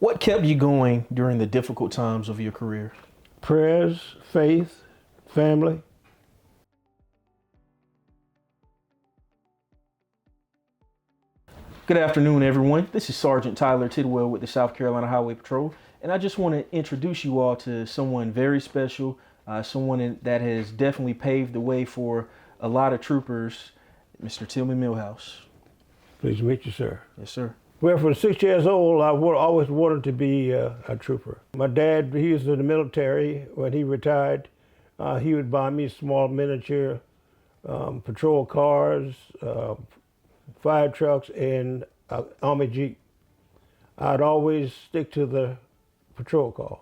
What kept you going during the difficult times of your career? Prayers, faith, family. Good afternoon, everyone. This is Sergeant Tyler Tidwell with the South Carolina Highway Patrol, and I just want to introduce you all to someone very special, someone that has definitely paved the way for a lot of troopers, Mr. Tillman Millhouse. Pleased to meet you, sir. Yes, sir. Well, from 6 years old, I always wanted to be a trooper. My dad, he was in the military. When he retired, he would buy me small miniature patrol cars, fire trucks, and Army Jeep. I'd always stick to the patrol car.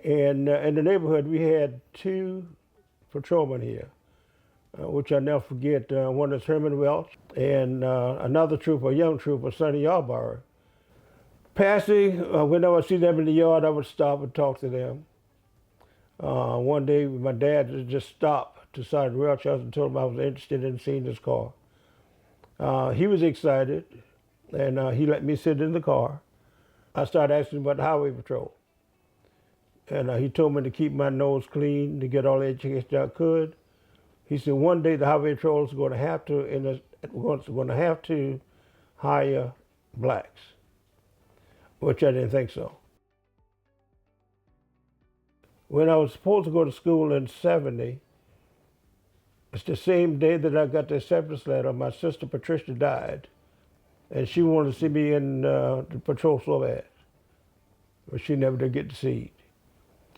And in the neighborhood, we had two patrolmen here, which I'll never forget. One is Herman Welch, and another trooper, a young trooper, Sonny Yarborough. Passing, whenever I see them in the yard, I would stop and talk to them. One day, my dad just stopped to Sergeant Welch and told him I was interested in seeing his car. He was excited, and he let me sit in the car. I started asking about the highway patrol. And he told me to keep my nose clean, to get all the education I could. He said one day the highway patrol is going to have to hire blacks, which I didn't think so. When I was supposed to go to school in '70, it's the same day that I got the acceptance letter. My sister Patricia died, and she wanted to see me in the patrol so bad, but she never did get to see it.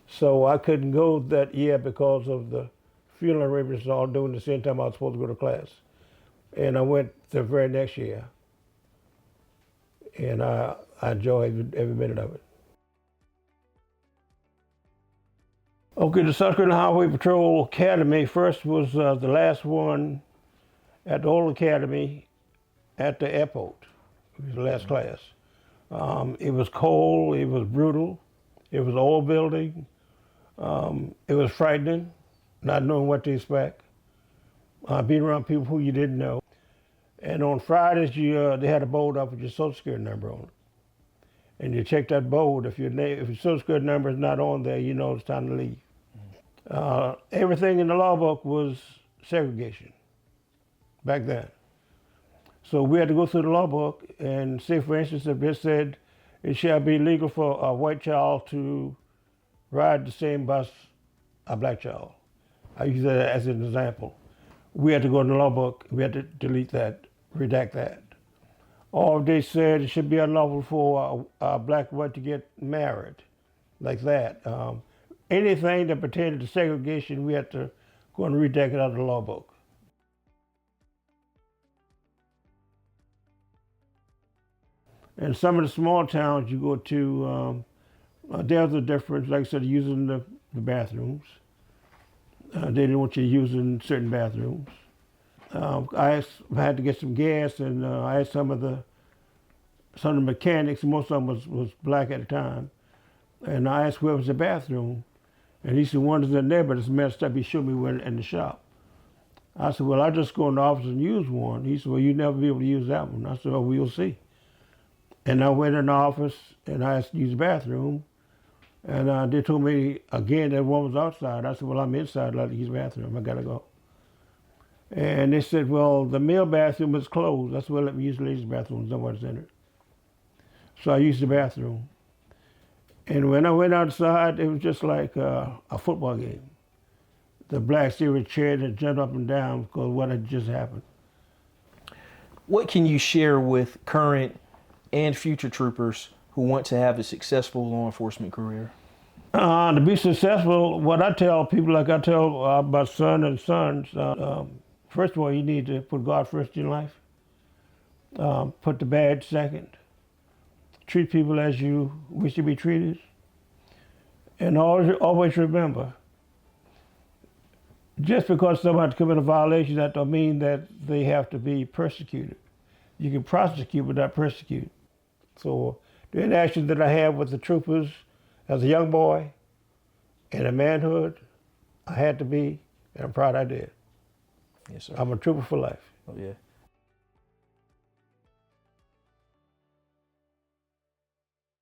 So I couldn't go that year because of the funeral arrangements all doing the same time I was supposed to go to class. And I went the very next year. And I enjoyed every minute of it. Okay, the South Carolina Highway Patrol Academy first was the last one at the old academy at the airport. It was the last class. It was cold, it was brutal, it was an old building. It was frightening, not knowing what to expect, being around people who you didn't know. And on Fridays, they had a board up with your Social Security number on it. And you check that board. If your Social Security number is not on there, you know it's time to leave. Everything in the law book was segregation back then. So we had to go through the law book and say, for instance, if it said it shall be legal for a white child to ride the same bus a black child. I use that as an example. We had to go in the law book, we had to delete that, redact that. Or if they said it should be unlawful for a black and white to get married, like that. Anything that pertained to segregation, we had to go and redact it out of the law book. In some of the small towns you go to, there's a difference, like I said, using the bathrooms. They didn't want you using certain bathrooms. I had to get some gas, and I asked some of the mechanics, most of them was black at the time, and I asked where was the bathroom, and he said, one is in there, but it's messed up. He showed me where in the shop. I said, well, I'll just go in the office and use one. He said, well, you'll never be able to use that one. I said, well, we'll see. And I went in the office, and I asked to use the bathroom. And they told me again that one was outside. I said, well, I'm inside. I'd like to use the bathroom. I got to go. And they said, well, the male bathroom is closed. That's why let me use the ladies' bathroom. Nobody's in it. So I used the bathroom. And when I went outside, it was just like a football game. The blacks, they were cheering and jumped up and down because of what had just happened. What can you share with current and future troopers who want to have a successful law enforcement career? To be successful, what I tell people, like I tell my son and sons, first of all, you need to put God first in life. Put the bad second. Treat people as you wish to be treated. And always remember, just because somebody commits a violation, that don't mean that they have to be persecuted. You can prosecute but not persecute. So the interaction that I had with the troopers as a young boy and in manhood, I had to be, and I'm proud I did. Yes, sir. I'm a trooper for life. Oh, yeah.